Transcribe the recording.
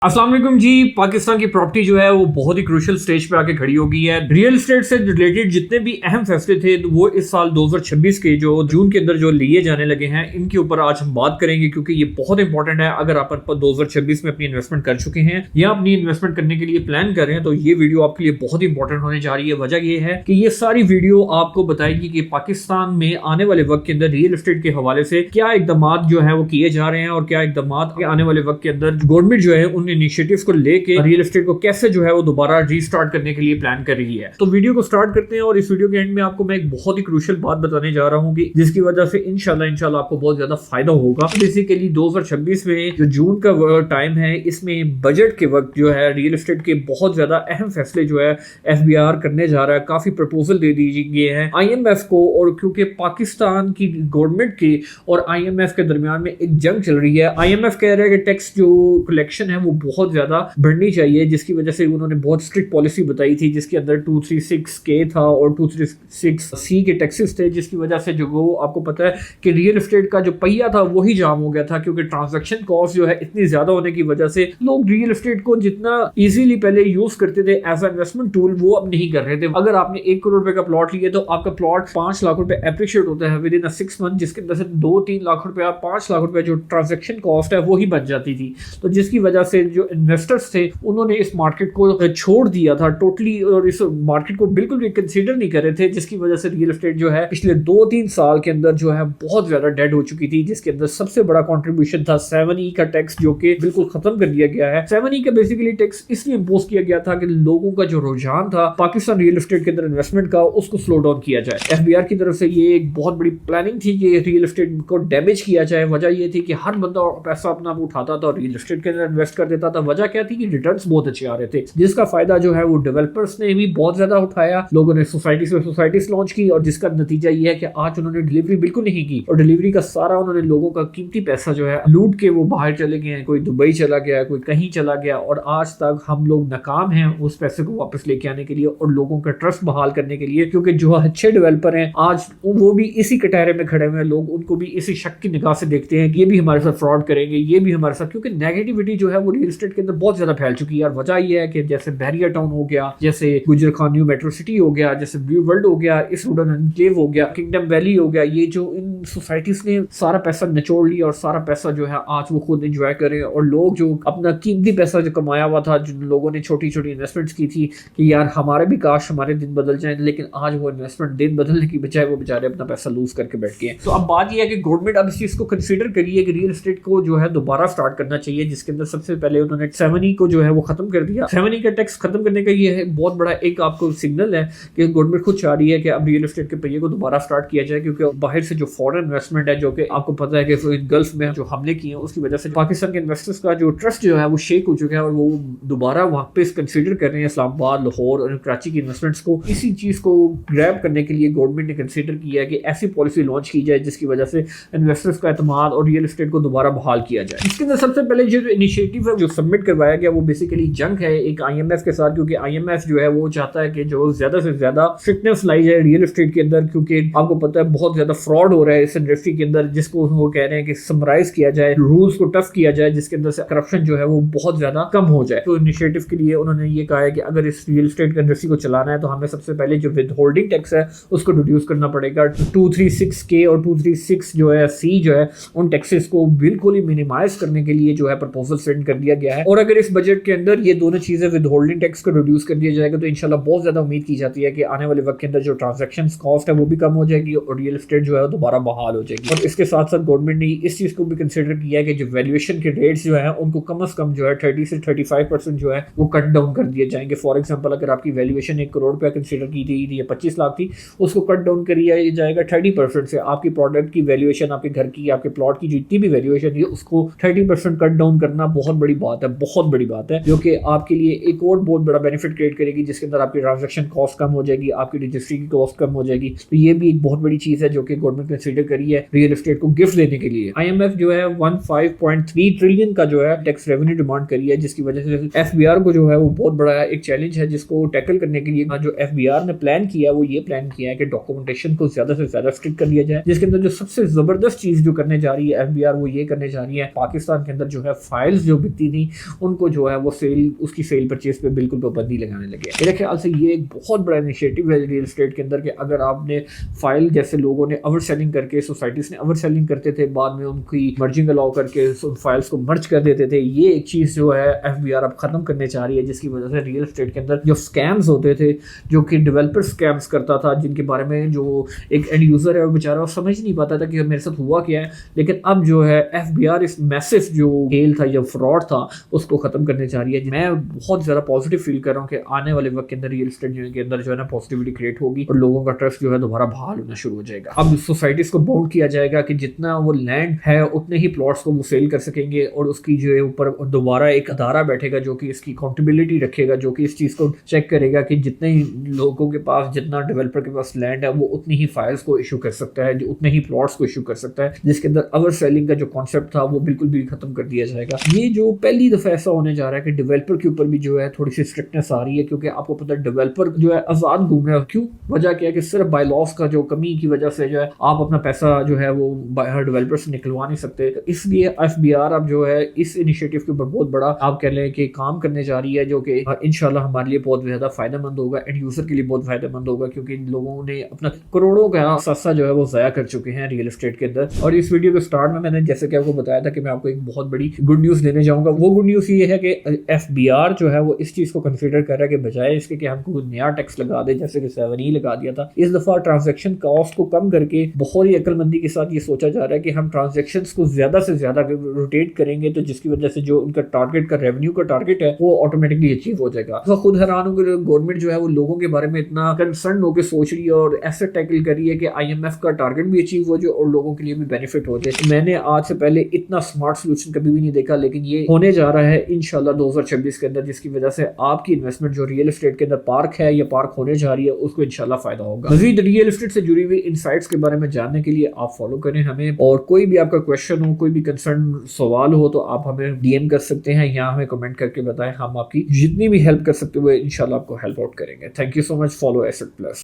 अस्सलाम वालेकुम जी। पाकिस्तान की प्रॉपर्टी जो है वो बहुत ही क्रूशियल स्टेज पे आके खड़ी हो गई है। रियल एस्टेट से रिलेटेड जितने भी अहम फैसले थे वो इस साल 2026 के जो जून के अंदर जो लिए जाने लगे हैं इनके ऊपर आज हम बात करेंगे, क्योंकि ये बहुत इंपॉर्टेंट है। अगर आप 2026 में अपनी इन्वेस्टमेंट कर चुके हैं या अपनी इन्वेस्टमेंट करने के लिए प्लान कर रहे हैं तो ये वीडियो आपके लिए बहुत इंपॉर्टेंट होने जा रही है। वजह ये है कि ये सारी वीडियो आपको बताएगी कि पाकिस्तान में आने वाले वक्त के अंदर रियल एस्टेट के हवाले से क्या इकदाम जो है वो किए जा रहे हैं और क्या इकदाम आने वाले वक्त के अंदर गवर्नमेंट जो है उन इनिशिएटिव्स को लेके रियल एस्टेट को कैसे जो है वो दोबारा रीस्टार्ट करने के लिए प्लान कर रही है। तो वीडियो को स्टार्ट करते हैं और इस वीडियो के एंड में आपको मैं एक बहुत ही क्रूशियल बात बताने जा रहा हूं कि जिसकी वजह से इंशाल्लाह आपको बहुत ज्यादा फायदा होगा। बेसिकली 2026 में जो जून का टाइम है इसमें बजट के वक्त जो है रियल एस्टेट के बहुत ज्यादा अहम फैसले जो है एफबीआर करने जा रहा है। काफी प्रपोजल दे दिए गए हैं आईएमएफ को, और क्योंकि पाकिस्तान की गवर्नमेंट के और आईएमएफ के दरमियान में एक जंग चल रही है। आईएमएफ कह रहा है कि टैक्स जो कलेक्शन है वो बहुत ज्यादा बढ़नी चाहिए, जिसकी वजह से उन्होंने बहुत स्ट्रिक्ट पॉलिसी बताई थी जिसके अंदर 236 के था और 236 सी के टैक्सेस थे, जिसकी वजह से जो वो आपको पता है कि रियल एस्टेट का जो पहिया था वही जाम हो गया था, क्योंकि ट्रांजैक्शन कॉस्ट जो है इतनी ज्यादा होने की वजह से लोग रियल एस्टेट को जितना इजीली पहले यूज करते थे एज इन्वेस्टमेंट टूल वो अब नहीं कर रहे थे। अगर आपने 1 करोड़ रुपए का प्लॉट लिया तो आपका प्लॉट 5 लाख रुपए एप्रिशिएट होता है विद इन 6 मंथ, जिसके अंदर से 2-3 लाख रुपए 5 लाख रुपए जो ट्रांजैक्शन कॉस्ट है वही बच जाती थी। तो जिसकी वजह से जो इन्वेस्टर्स थे उन्होंने इस मार्केट को छोड़ दिया था टोटली, और इस मार्केट को बिल्कुल भी कंसीडर नहीं कर रहे थे, जिसकी वजह से रियल एस्टेट जो है पिछले 2-3 साल के अंदर जो है बहुत ज्यादा डेड हो चुकी थी, जिसके अंदर सबसे बड़ा कंट्रीब्यूशन था 7E का टैक्स, जो कि बिल्कुल खत्म कर दिया गया है। 7E का बेसिकली टैक्स इसलिए इंपोज किया गया था कि लोगों का जो रुझान था पाकिस्तान रियल एस्टेट के अंदर इन्वेस्टमेंट का उसको स्लो डाउन किया जाए। एफबीआर की तरफ से ये एक बहुत बड़ी प्लानिंग थी कि रियल एस्टेट को डैमेज किया जाए। वजह ये थी कि हर बंदा पैसा अपना उठाता था और रियल एस्टेट के अंदर इन्वेस्ट कर देता था। वजह क्या थी कि रिटर्न्स बहुत अच्छे आ रहे थे, जिसका फायदा जो है वो डेवलपर्स ने भी बहुत ज्यादा उठाया। लोगों ने सोसाइटीज लॉन्च की और जिसका नतीजा ये है कि आज उन्होंने डिलीवरी बिल्कुल नहीं की और डिलीवरी का सारा उन्होंने लोगों का कीमती पैसा जो है लूट के वो बाहर चले गए हैं। कोई दुबई चला गया, कोई कहीं चला गया, और आज तक हम लोग नाकाम हैं उस पैसे को वापस लेके आने के लिए और लोगों का ट्रस्ट बहाल करने के लिए, क्योंकि जो अच्छे डेवलपर हैं आज वो भी इसी कटहरे में खड़े हुए हैं। लोग उनको भी इसी शक की निगाह से देखते हैं कि ये भी हमारे साथ फ्रॉड करेंगे, ये भी हमारे साथ, क्योंकि नेगेटिविटी जो है वो रियल एस्टेट के अंदर बहुत ज्यादा फैल चुकी है। और वजह यह है कि जैसे बहरिया टाउन हो गया, जैसे गुजर खान न्यू मेट्रो सिटी हो गया, जैसे ब्लू वर्ल्ड हो गया, इस वुडन एनक्लेव हो गया, किंगडम वैली हो गया, ये जो इन सोसाइटीज ने सारा पैसा निचोड़ लिया और सारा पैसा जो है आज वो खुद एंजॉय कर रहे हैं। और लोग जो अपना कीमती पैसा जो कमाया हुआ था, जिन लोगों ने छोटी छोटी इन्वेस्टमेंट्स की थी कि यार हमारे भी काश हमारे दिन बदल जाए, लेकिन आज वो इन्वेस्टमेंट दिन बदलने की बजाय वो बेचारे अपना पैसा लूज करके बैठ गए। तो अब बात यह है कि गवर्नमेंट अब इस चीज को कंसीडर करिए कि रियल एस्टेट को जो है दोबारा स्टार्ट करना चाहिए, जिसके अंदर सबसे पहले उन्होंने 7E को जो है वो खत्म कर दिया। 7E का टैक्स खत्म करने का ये है बहुत बड़ा एक आपको सिग्नल है कि गवर्नमेंट खुद चाह रही है कि अब रियल एस्टेट के पहिए को दोबारा स्टार्ट किया जाए, क्योंकि बाहर से जो फॉरेन इन्वेस्टमेंट है, जो कि आपको पता है कि गल्फ में जो हमले किए हैं उसकी वजह से पाकिस्तान के इन्वेस्टर्स का जो ट्रस्ट जो है वो शेक हो चुका है और वो दोबारा वापस कंसीडर कर रहे हैं इस्लामाबाद, लाहौर और कराची की इन्वेस्टमेंट्स को। इसी चीज को ग्रैब करने के लिए गवर्नमेंट ने कंसीडर किया है कि ऐसी पॉलिसी लॉन्च की जाए जिसकी वजह से इन्वेस्टर्स का एतमाद और रियल एस्टेट को दोबारा बहाल किया जाए। इसके अंदर सबसे पहले जो इनिशिएटिव है जो सबमिट करवाया गया वो बेसिकली जंग है एक आईएमएफ के साथ, क्योंकि आईएमएफ जो है वो चाहता है कि जो ज्यादा से ज्यादा स्ट्रिक्टनेस लाई जाए रियल एस्टेट के अंदर, क्योंकि आपको पता है बहुत ज्यादा फ्रॉड हो रहा है इस इंडस्ट्री के अंदर, जिसको वो कह रहे हैं कि समराइज किया जाए, रूल्स को टफ किया जाए, जिसके अंदर से करप्शन जो है वो बहुत ज्यादा कम हो जाए। तो इनिशिएटिव के लिए उन्होंने ये कहा है कि अगर इस रियल एस्टेट इंडस्ट्री को चलाना है तो हमें सबसे पहले जो विद होल्डिंग टैक्स है उसको रिड्यूस करना पड़ेगा। 236 के और 236 जो है सी जो है उन टैक्सेस को बिल्कुल ही मिनिमाइज करने के लिए जो है प्रपोजल सेंड कर दिया गया है। और अगर इस बजट के अंदर ये दोनों चीजें विद होल्डिंग टैक्स को रिड्यूस कर दिया जाएगा तो इंशाल्लाह बहुत ज्यादा उम्मीद की जाती है कि आने वाले वक्त के अंदर जो ट्रांजैक्शन कॉस्ट है वो भी कम हो जाएगी और रियल एस्टेट जो है दोबारा बहाल हो जाएगी। और इसके साथ साथ गवर्नमेंट ने इस चीज को भी कंसीडर किया है कि जो वैल्यूएशन के रेट्स जो है उनको कम से कम जो है 30 से 35% जो है वो कट डाउन कर दिए जाएंगे। फॉर एग्जाम्पल अगर आपकी वैल्यूएशन 1 करोड़ रुपया कंसीडर की थी या 25 लाख थी, उसको कट डाउन कर दिया जाएगा 30% से। आपकी प्रोडक्ट की वैल्यूएशन, आपके घर की, आपके प्लॉट की जितनी भी वैल्यूएशन है उसको 30% कट डाउन करना बहुत बड़ी बात है, बहुत बड़ी बात है, जो कि आपके लिए एक और बहुत बड़ा बेनिफिट क्रिएट करेगी, जिसके अंदर आपकी ट्रांजैक्शन कॉस्ट कम हो जाएगी, आपकी रजिस्ट्री की कॉस्ट कम हो जाएगी। तो ये भी एक बहुत बड़ी चीज है जो कि गवर्नमेंट कंसीडर करी है रियल एस्टेट को गिफ्ट देने के लिए। आईएमएफ जो है 15.3 ट्रिलियन का जो है टैक्स रेवेन्यू डिमांड करी है, जिसकी वजह से एफबीआर को जो है वो बहुत बड़ा एक चैलेंज है, जिसको टैकल करने के लिए जो एफबीआर ने प्लान किया वो ये प्लान किया है कि डॉक्यूमेंटेशन को ज्यादा से ज्यादा स्ट्रिक्ट कर दिया जाए। जिसके अंदर जो सबसे जबरदस्त चीज जो करने जा रही है एफबीआर वो ये करने जा रही है पाकिस्तान के अंदर जो है फाइल्स जो बिकती تھیں ان کو جو ہے وہ اس کی سیل پرچیز پہ بالکل پابندی لگانے لگے. میرے خیال سے یہ ایک بہت بڑا انیشیٹو ہے ریئل اسٹیٹ کے اندر کہ اگر آپ نے فائل جیسے لوگوں نے اوور سیلنگ کر کے سوسائٹیز نے اوور سیلنگ کرتے تھے, بعد میں ان کی مرجنگ الاؤ کر کے ان فائلز کو مرج کر دیتے تھے, یہ ایک چیز جو ہے ایف بی آر اب ختم کرنے چاہ رہی ہے, جس کی وجہ سے ریئل اسٹیٹ کے اندر جو اسکیمز ہوتے تھے, جو کہ ڈیولپر اسکیمز کرتا تھا, جن کے بارے میں جو ایک اینڈ یوزر ہے وہ بیچارہ وہ سمجھ نہیں پاتا تھا کہ میرے ساتھ ہوا کیا ہے, لیکن اب جو ہے ایف بی آر اس میسو جو کھیل تھا یا فراڈ تھا اس کو ختم کرنے چاہ رہی ہے. میں بہت زیادہ پازیٹیو فیل کر رہا ہوں کہ آنے والے وقت کے اندر ریئل اسٹیٹ کے اندر جو ہے نا پازیٹیوٹی کریٹ ہوگی اور لوگوں کا ٹرسٹ جو ہے دوبارہ بحال ہونا شروع ہو جائے گا. اب سوسائٹیز کو باؤنڈ کیا جائے گا کہ جتنا وہ لینڈ ہے اتنے ہی پلاٹس کو وہ سیل کر سکیں گے, اور اس کی جو ہے اوپر دوبارہ ایک ادارہ بیٹھے گا جو کہ اس کی اکاؤنٹیبلٹی رکھے گا, جو کہ اس چیز کو چیک کرے گا کہ جتنے ہی لوگوں کے پاس, جتنا ڈیولپر کے پاس لینڈ ہے وہ اتنی ہی فائلز کو ایشو کر سکتا ہے, اتنے ہی پلاٹس کو ایشو کر سکتا ہے, جس کے اندر اوور سیلنگ کا جو کانسیپٹ تھا وہ بالکل بھی ختم کر دیا جائے گا. یہ جو پہلی دفعہ ایسا ہونے جا رہا ہے کہ ڈیولپر کے اوپر بھی جو ہے تھوڑی سی اسٹرکٹنس آ رہی ہے, کیونکہ آپ کو پتہ ہے ڈیولپر جو ہے آزاد گھوم رہا ہے. کیوں؟ وجہ کیا ہے کہ صرف بائی لاس کا جو کمی کی وجہ سے جو ہے آپ اپنا پیسہ جو ہے وہ ڈیولپر سے نکلوا نہیں سکتے. اس لیے ایف بی آر اب جو ہے اس انیشیٹو کے اوپر بہت بڑا آپ کہہ لیں کہ کام کرنے جا رہی ہے, جو کہ انشاءاللہ ہمارے لیے بہت زیادہ فائدہ مند ہوگا, اینڈ یوزر کے لیے بہت فائدہ مند ہوگا, کیونکہ ان لوگوں نے اپنا کروڑوں کا سسہ جو ہے وہ ضائع کر چکے ہیں ریئل اسٹیٹ کے اندر. اور اس ویڈیو کے سٹارٹ میں نے جیسے کہ آپ کو بتایا تھا کہ میں آپ کو ایک بہت بڑی گڈ نیوز دینے جاؤں گا. وہ گڈ نیوز یہ ہے کہ ایف بی آر جو ہے وہ اس چیز کو کنسیڈر کر رہا ہے کہ بجائے اس کے کہ ہم کو نیا ٹیکس لگا دے جیسے کہ 7E لگا دیا تھا, اس دفعہ ٹرانزیکشن کاسٹ کو کم کر کے بہت ہی عقل مندی کے ساتھ یہ سوچا جا رہا ہے کہ ہم ٹرانزیکشنز کو زیادہ سے زیادہ روٹیٹ کریں گے, تو جس کی وجہ سے جو ان کا ٹارگیٹ کا ریونیو کا ٹارگیٹ ہے وہ آٹومیٹکلی اچیو ہو جائے گا. تو خود حیران ہوں کہ گورنمنٹ جو ہے وہ لوگوں کے بارے میں اتنا کنسرن ہو کے سوچ رہی ہے اور ایسے ٹیکل کر رہی ہے کہ IMF کا ٹارگیٹ بھی اچیو ہو جائے اور لوگوں کے لیے بھی بینیفٹ ہو جائے. میں نے آج سے پہلے اتنا اسمارٹ سولوشن کبھی بھی نہیں دیکھا, لیکن یہ ہونے جا رہا ہے انشاءاللہ 2026 کے اندر, جس کی وجہ سے آپ کی انویسٹمنٹ جو ریئل اسٹیٹ کے اندر پارک ہے یا پارک ہونے جا رہی ہے اس کو انشاءاللہ فائدہ ہوگا. مزید ریئل اسٹیٹ سے جڑی ہوئی انسائٹس کے بارے میں جاننے کے لیے آپ فالو کریں ہمیں, اور کوئی بھی آپ کا کویشچن ہو, کوئی بھی کنسرن سوال ہو تو آپ ہمیں DM کر سکتے ہیں یا ہمیں کمنٹ کر کے بتائیں, ہم آپ کی جتنی بھی ہیلپ کر سکتے ہوئے انشاءاللہ آپ کو ہیلپ آؤٹ کریں گے. Thank you so much. Follow east plus.